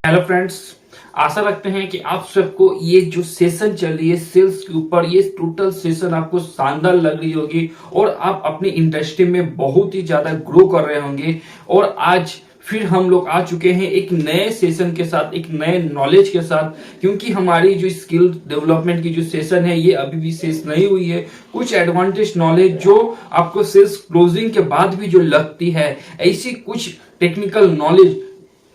Hello friends, आशा रखते हैं कि आप सबको ये जो सेशन चल रही है सेल्स के ऊपर, ये टोटल सेशन आपको शानदार लग रही होगी और आप अपनी इंडस्ट्री में बहुत ही ज्यादा ग्रो कर रहे होंगे। और आज फिर हम लोग आ चुके हैं एक नए सेशन के साथ, एक नए नॉलेज के साथ, क्योंकि हमारी जो स्किल डेवलपमेंट की जो सेशन है ये अभी भी शेष नहीं हुई है। कुछ एडवांटेज नॉलेज जो आपको सेल्स क्लोजिंग के बाद भी जो लगती है, ऐसी कुछ टेक्निकल नॉलेज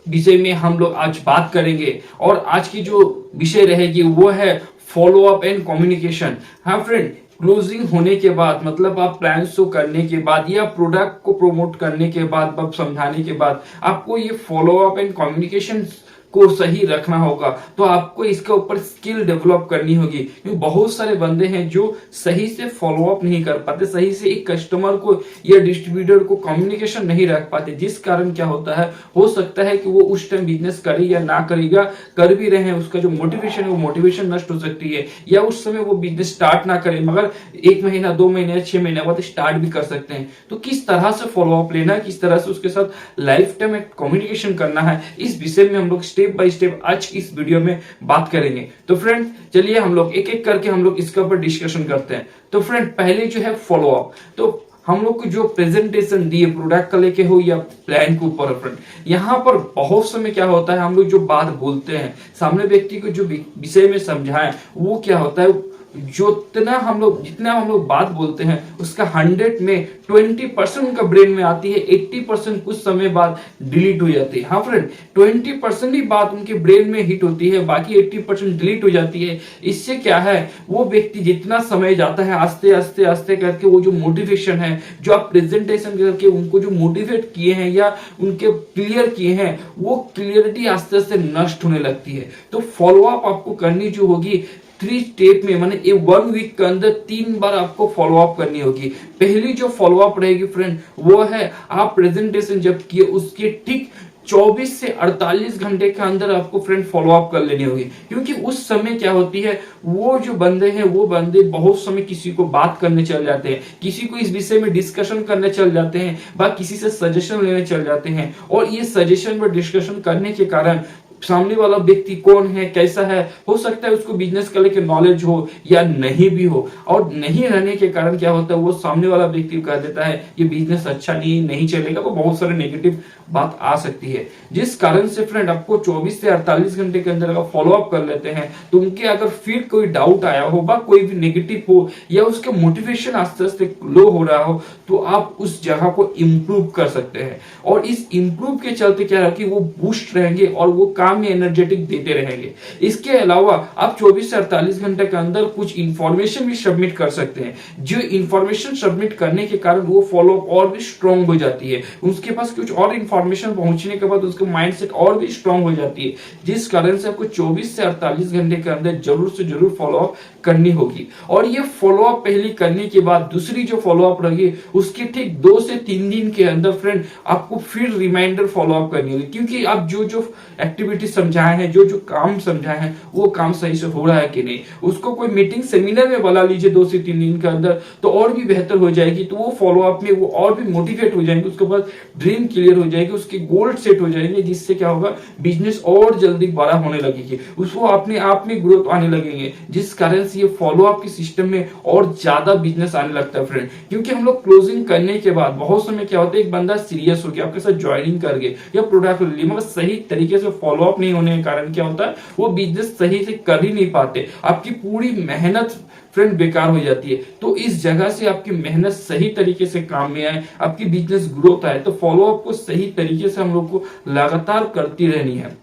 विषय में हम लोग आज बात करेंगे। और आज की जो विषय रहेगी वो है फॉलो अप एंड कम्युनिकेशन। हाँ फ्रेंड, क्लोजिंग होने के बाद मतलब आप प्लान शो करने के बाद या प्रोडक्ट को प्रमोट करने के बाद, अब समझाने के बाद आपको ये फॉलो अप एंड कम्युनिकेशन को सही रखना होगा। तो आपको इसके ऊपर स्किल डेवलप करनी होगी, क्योंकि बहुत सारे बंदे हैं जो सही से फॉलो अप नहीं कर पाते, सही से एक कस्टमर को या डिस्ट्रीब्यूटर को कम्युनिकेशन नहीं रख पाते, जिस कारण क्या होता है, हो सकता है कि वो उस टाइम बिजनेस करे या ना करेगा, कर भी रहे हैं उसका जो मोटिवेशन है वो मोटिवेशन नष्ट हो सकती है, या उस समय वो बिजनेस स्टार्ट ना करे मगर 1 महीना 2 महीने 6 महीने बाद स्टार्ट भी कर सकते हैं। तो किस तरह से फॉलो अप लेना है, किस तरह से उसके साथ लाइफ टाइम कम्युनिकेशन करना है, इस विषय में हम लोग स्टेप बाय स्टेप आज इस वीडियो में बात करेंगे। तो फ्रेंड चलिए हम लोग एक एक करके हम लोग इसके ऊपर डिस्कशन करते हैं। तो फ्रेंड पहले जो है फॉलो अप, तो हम लोग को जो प्रेजेंटेशन दिए प्रोडक्ट का लेके हो या प्लान के ऊपर, फ्रेंड यहाँ पर बहुत समय क्या होता है, हम लोग जो बात बोलते हैं सामने व्यक्ति को जो विषय में समझाएं, वो क्या होता है, जितना हम लोग बात बोलते हैं उसका 100 में 20% उनका ब्रेन में आती है, 80% कुछ समय बाद डिलीट हो जाती है। हाँ फ्रेंड, 20% ही बात उनके ब्रेन में हिट होती है, बाकी 80% डिलीट हो जाती है। इससे क्या है, वो व्यक्ति जितना समय जाता है आस्ते आस्ते आस्ते करके वो जो मोटिवेशन है, जो आप प्रेजेंटेशन करके उनको जो मोटिवेट किए हैं या उनके क्लियर किए हैं, वो क्लियरिटी आस्ते आस्ते नष्ट होने लगती है। तो फॉलो अप आपको करनी जो होगी 3 स्टेप में, माने 1 वीक के अंदर 3 बार आपको फॉलो अप करनी होगी। पहली जो फॉलो अप रहेगी फ्रेंड वो है, आप प्रेजेंटेशन जब किए उसके ठीक 24 से 48 घंटे के अंदर आपको फ्रेंड फॉलो अप कर लेनी होगी। क्योंकि उस समय क्या होती है, वो जो बंदे हैं वो बंदे बहुत समय किसी को बात करने चल जाते हैं, किसी को इस विषय में डिस्कशन करने चल जाते हैं, बा किसी से सजेशन लेने चल जाते हैं। और ये सजेशन व डिस्कशन करने के कारण सामने वाला व्यक्ति कौन है, कैसा है, हो सकता है उसको बिजनेस का लेके नॉलेज हो या नहीं भी हो, और नहीं रहने के कारण क्या होता है, वो सामने वाला व्यक्ति कह देता है ये बिजनेस अच्छा नहीं चलेगा, तो बहुत सारे नेगेटिव बात आ सकती है। जिस कारण से फ्रेंड आपको 24 से 48 घंटे के अंदर अगर फॉलो अप कर लेते हैं तो उनके अगर फिर कोई डाउट आया हो, बा कोई भी नेगेटिव हो या उसके मोटिवेशन आस्ते आस्ते लो हो रहा हो, तो आप उस जगह को इंप्रूव कर सकते हैं। और इस इंप्रूव के चलते क्या है कि वो बूस्ट रहेंगे और वो काम में एनर्जेटिक देते रहेंगे। इसके अलावा आप 24 से 48 घंटे के अंदर कुछ इंफॉर्मेशन भी सबमिट कर सकते हैं, जो इंफॉर्मेशन सबमिट करने के कारण वो फॉलो अप और भी स्ट्रॉन्ग हो जाती है, उसके पास कुछ और इंफॉर्मेशन पहुंचने के बाद उसका माइंडसेट और भी स्ट्रॉन्ग हो जाती है, जिस कारण से आपको 24 से 48 घंटे के अंदर जरूर से जरूर फॉलो अप करनी होगी। और ये फॉलो अप पहली करने के बाद दूसरी जो फॉलो अप रहेगी उसके ठीक 2 से 3 दिन के अंदर फ्रेंड आपको फिर रिमाइंडर फॉलो अप करनी होगी, क्योंकि आप जो एक्टिविटी समझाए हैं, जो काम समझाए हैं, वो काम सही से हो रहा है कि नहीं। उसको कोई मीटिंग सेमिनार में बुला लीजिए 2 से 3 दिन के अंदर, तो और भी बेहतर हो जाएगी। तो वो फॉलो अप में वो और भी मोटिवेट हो जाएंगे, उसके बाद ड्रीम क्लियर हो जाएगी, उसके गोल सेट हो जाएंगे, जिससे क्या होगा, बिजनेस और जल्दी बड़ा होने लगेगी, उसको अपने आप में ग्रोथ आने लगेंगे, जिस कारण से ये फॉलो अप के सिस्टम में और ज्यादा बिजनेस आने लगता है फ्रेंड। क्योंकि हम लोग क्लोजिंग करने के बाद बहुत समय क्या होता है, एक बंदा सीरियस हो गया आपके साथ ज्वाइनिंग कर गए या प्रोडक्ट ले लिया, मगर सही तरीके से फॉलो अप नहीं होने के कारण क्या होता है, वो बिजनेस सही से कर ही नहीं पाते, आपकी पूरी मेहनत फ्रेंड बेकार हो जाती है। तो इस जगह से आपकी मेहनत सही तरीके से काम में आए, आपकी बिजनेस ग्रोथ आए, तो फॉलो अप को सही तरीके से हम लोग को लगातार करती रहनी है।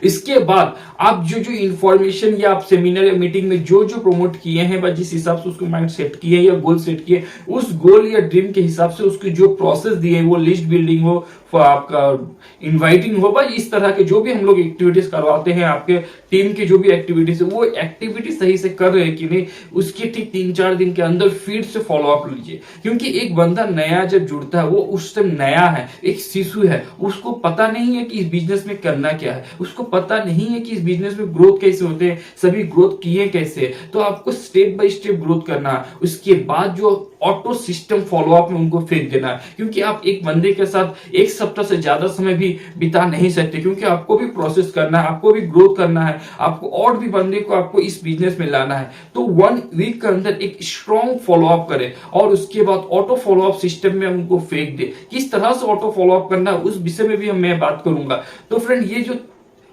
इसके बाद आप जो इंफॉर्मेशन या आप सेमिनार या मीटिंग में जो प्रमोट किए हैं, बस जिस हिसाब से उसको माइंड सेट किए या गोल सेट किए, उस गोल या ड्रीम के हिसाब से उसकी जो प्रोसेस दिए, वो लिस्ट बिल्डिंग हो, आपका इनवाइटिंग हो, बस इस तरह के जो भी हम लोग एक्टिविटीज करवाते हैं, आपके टीम की जो भी एक्टिविटीज है, वो एक्टिविटी सही से कर रहे हैं कि नहीं, उसके ठीक 3-4 दिन के अंदर फिर से फॉलो अप लीजिए। क्योंकि एक बंदा नया जब जुड़ता है, वो उस टाइम नया है, एक शिशु है, उसको पता नहीं है कि इस बिजनेस में करना क्या है, उसको पता नहीं है कि इस बिजनेस में ग्रोथ कैसे होते हैं, सभी ग्रोथ किए कैसे, तो आपको स्टेप बाय स्टेप ग्रोथ करना है। उसके बाद जो ऑटो सिस्टम फॉलोअप में उनको फेंक देना है, क्योंकि आप एक बंदे के साथ एक सप्ताह से ज्यादा समय भी बिता नहीं सकते, क्योंकि आपको भी प्रोसेस करना है, आपको भी ग्रोथ करना है, आपको और भी बंदे को आपको इस बिजनेस में लाना है। तो 1 वीक के अंदर एक स्ट्रॉन्ग फॉलोअप करें और उसके बाद ऑटो फॉलोअप सिस्टम में उनको फेंक दे। किस तरह से ऑटो फॉलोअप करना है उस विषय में भी मैं बात करूंगा। तो फ्रेंड, ये जो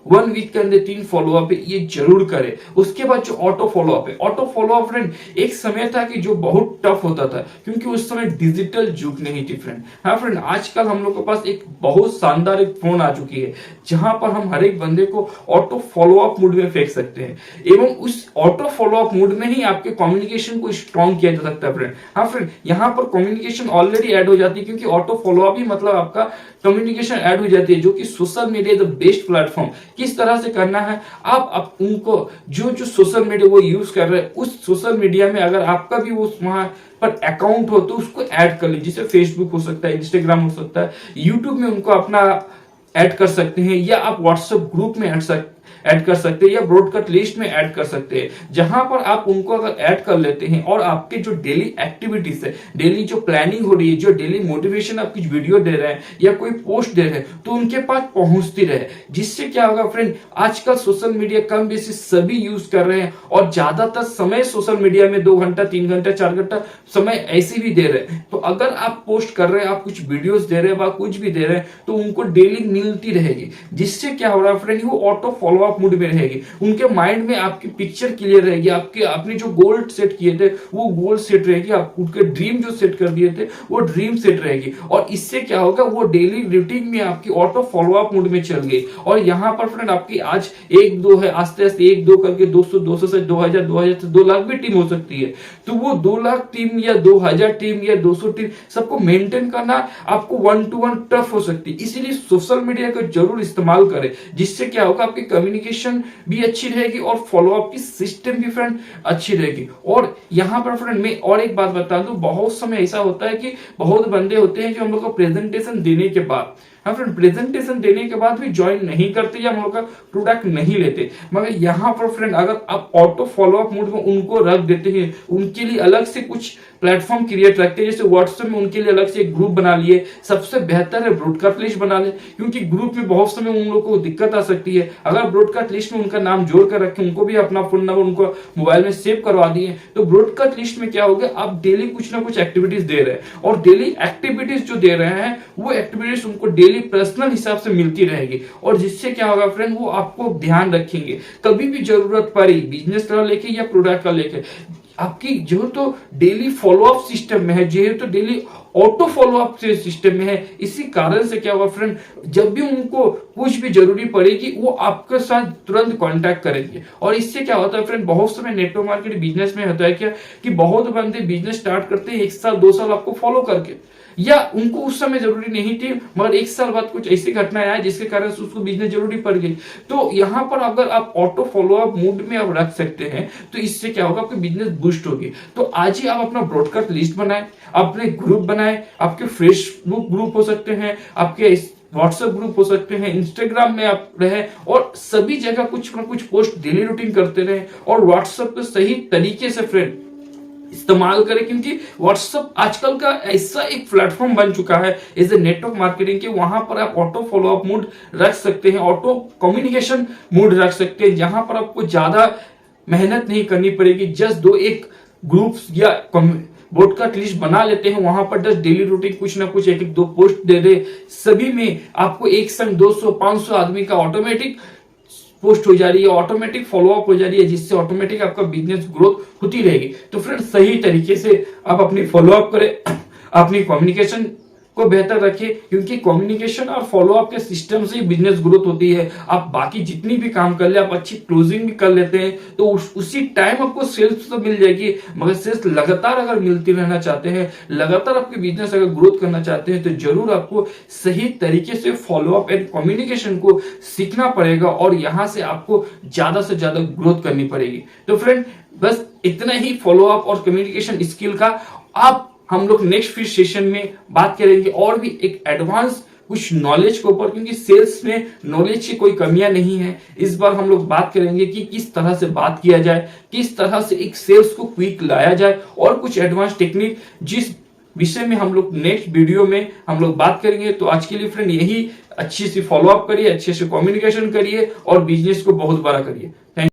1 वीक के अंदर 3 फॉलोअप है, ये जरूर करें। उसके बाद जो ऑटो फॉलोअप है, ऑटो फॉलोअप फ्रेंड एक समय था कि जो बहुत टफ होता था, क्योंकि उस समय डिजिटल युग नहीं थी फ्रेंड। हाँ फ्रेंड, आजकल हम लोग के पास एक बहुत शानदार एक फोन आ चुकी है, जहां पर हम हर एक बंदे को ऑटो फॉलोअप मोड में फेंक सकते हैं, एवं उस ऑटो फॉलोअप मोड में ही आपके कम्युनिकेशन को स्ट्रॉन्ग किया जा सकता है फ्रेंड। हाँ फ्रेंड, यहाँ पर कम्युनिकेशन ऑलरेडी ऐड हो जाती है, क्योंकि ऑटो फॉलोअप ही मतलब आपका कम्युनिकेशन ऐड हो जाती है, जो कि social media the best platform. किस तरह से करना है, आप उनको जो जो सोशल मीडिया वो यूज कर रहे हैं, उस सोशल मीडिया में अगर आपका भी उस वहां पर अकाउंट हो तो उसको ऐड कर लीजिए। जैसे फेसबुक हो सकता है, इंस्टाग्राम हो सकता है, यूट्यूब में उनको अपना ऐड कर सकते हैं, या आप व्हाट्सएप ग्रुप में ऐड कर सकते हैं, या ब्रॉडकास्ट लिस्ट में ऐड कर सकते हैं, जहां पर आप उनको अगर ऐड कर लेते हैं और आपके जो डेली एक्टिविटीज है, डेली जो प्लानिंग हो रही है, जो डेली मोटिवेशन आप कुछ वीडियो दे रहे हैं या कोई पोस्ट दे रहे हैं, तो उनके पास पहुंचती रहे। जिससे क्या होगा फ्रेंड, आजकल सोशल मीडिया कम बेसी सभी यूज कर रहे हैं और ज्यादातर समय सोशल मीडिया में 2 घंटा 3 घंटा 4 घंटा समय ऐसे भी दे रहे हैं। तो अगर आप पोस्ट कर रहे हैं, आप कुछ वीडियोस दे रहे हैं, कुछ भी दे रहे हैं, तो उनको डेली मिलती रहेगी। जिससे क्या हो रहा है फ्रेंड, वो ऑटो फॉलोअप मूड में रहेगी, उनके माइंड में आपकी पिक्चर क्लियर रहेगी, आपके आपने जो गोल सेट किए थे वो गोल सेट रहेगी, आप उनके ड्रीम जो सेट कर दिए थे वो ड्रीम सेट रहेगी। और इससे क्या होगा, वो डेली रूटीन में आपकी ऑटो फॉलोअप मूड में चल गई। और यहाँ पर फ्रेंड आपकी आज 1-2 है, आस्ते आस्ते 1-2 करके 200 से 2000 से 2 लाख भी टीम हो सकती है। तो वो 2 लाख टीम या 2000 टीम या 200 टीम सबको मेंटेन करना आपको 1 to 1 टफ हो सकती है। इसीलिए सोशल मीडिया का जरूर इस्तेमाल करें, जिससे क्या होगा, आपकी कम्युनिकेशन भी अच्छी रहेगी और फॉलोअप की सिस्टम भी फ्रेंड अच्छी रहेगी। और यहां पर फ्रेंड मैं और एक बात बता दूं, बहुत समय ऐसा होता है कि बहुत बंदे होते हैं जो हम लोग को प्रेजेंटेशन देने के बाद, हाँ फ्रेंड, प्रेजेंटेशन देने के बाद भी ज्वाइन नहीं करते या हम लोग का प्रोडक्ट नहीं लेते। मगर यहाँ पर फ्रेंड अगर आप ऑटो फॉलोअप मोड में उनको रख देते हैं, उनके लिए अलग से कुछ प्लेटफॉर्म क्रिएट रखते हैं, जैसे व्हाट्सएप में उनके लिए अलग से एक ग्रुप बना लिए, सबसे बेहतर है ब्रॉडकास्ट लिस्ट बना ले, क्योंकि ग्रुप में बहुत समय उन लोगों को दिक्कत आ सकती है। अगर ब्रॉडकास्ट लिस्ट में उनका नाम जोड़ कर रखें, उनको भी अपना फोन नंबर उनको मोबाइल में सेव करवा दिए, तो ब्रॉडकास्ट लिस्ट में क्या होगा, आप डेली कुछ ना कुछ एक्टिविटीज दे रहे हैं, और डेली एक्टिविटीज जो दे रहे हैं वो एक्टिविटीज उनको डेली पर्सनल हिसाब से मिलती रहेगी। और जिससे क्या होगा फ्रेंड, वो आपको ध्यान रखेंगे, कभी भी जरूरत पड़ी बिजनेस का लेके या प्रोडक्ट का लेके, आपकी जो तो डेली फॉलोअप सिस्टम में है, जो तो डेली ऑटो फॉलोअप सिस्टम में है। इसी कारण से क्या होगा फ्रेंड, जब भी उनको कुछ भी जरूरी पड़ेगी वो आपके साथ तुरंत कांटेक्ट करेंगे। और इससे क्या होता है फ्रेंड, बहुत समय नेटवर्क मार्केटिंग बिजनेस में होता है क्या कि बहुत बंदे बिजनेस स्टार्ट करते हैं 1 साल 2 साल आपको फॉलो करके, या उनको उस समय जरूरी नहीं थी, मगर 1 साल बाद कुछ ऐसी घटनाएं आई जिसके कारण से उसको बिजनेस जरूरी पड़ गई। तो यहाँ पर अगर आप ऑटो फॉलोअप मूड में आप रख सकते हैं, तो इससे क्या होगा, आपकी बिजनेस बूस्ट होगी। तो आज ही आप अपना ब्रॉडकास्ट लिस्ट बनाए, अपने ग्रुप बनाए, आपके फेसबुक ग्रुप हो सकते हैं, आपके व्हाट्सएप ग्रुप हो सकते हैं, इंस्टाग्राम में आप रहे, और सभी जगह कुछ ना कुछ पोस्ट डेली रूटीन करते रहे, और व्हाट्सएप को सही तरीके से फ्रेंड इस्तेमाल करें, क्योंकि व्हाट्सएप आजकल का ऐसा एक प्लेटफॉर्म बन चुका है एज ए नेटवर्क मार्केटिंग के, वहां पर आप ऑटो फॉलोअप मूड रख सकते हैं, ऑटो कम्युनिकेशन मूड रख सकते हैं, जहां पर आपको ज्यादा मेहनत नहीं करनी पड़ेगी। जस्ट 2-1 ग्रुप्स या ब्रॉडकास्ट लिस्ट बना लेते हैं, वहां पर जस्ट डेली रूटीन कुछ ना कुछ 1-2 पोस्ट दे दे, सभी में आपको एक संग 200-500 आदमी का ऑटोमेटिक पोस्ट हो जा रही है, ऑटोमेटिक फॉलोअप हो जा रही है, जिससे ऑटोमेटिक आपका बिजनेस ग्रोथ होती रहेगी। तो फ्रेंड सही तरीके से आप अपनी फॉलोअप करें, अपनी कम्युनिकेशन को बेहतर रखिए, क्योंकि कम्युनिकेशन और फॉलोअप के सिस्टम से ही बिजनेस ग्रोथ होती है। आप बाकी जितनी भी काम कर ले, आप अच्छी क्लोजिंग भी कर लेते हैं, तो उसी टाइम आपको सेल्स तो मिल जाएगी, मगर सेल्स लगातार अगर मिलती रहना चाहते हैं, लगातार आपके बिजनेस अगर ग्रोथ करना चाहते हैं, तो जरूर आपको सही तरीके से फॉलोअप एंड कम्युनिकेशन को सीखना पड़ेगा, और यहां से आपको ज्यादा से ज्यादा ग्रोथ करनी पड़ेगी। तो फ्रेंड बस इतना ही फॉलोअप और कम्युनिकेशन स्किल का। आप हम लोग नेक्स्ट फिर सेशन में बात करेंगे और भी एक एडवांस कुछ नॉलेज के ऊपर, क्योंकि सेल्स में नॉलेज की कोई कमियां नहीं है। इस बार हम लोग बात करेंगे कि किस तरह से बात किया जाए, किस तरह से एक सेल्स को क्विक लाया जाए, और कुछ एडवांस टेक्निक जिस विषय में हम लोग नेक्स्ट वीडियो में हम लोग बात करेंगे। तो आज के लिए फ्रेंड यही अच्छी सी फॉलो अप करिए, अच्छे से कम्युनिकेशन करिए और बिजनेस को बहुत बड़ा करिए। थैंक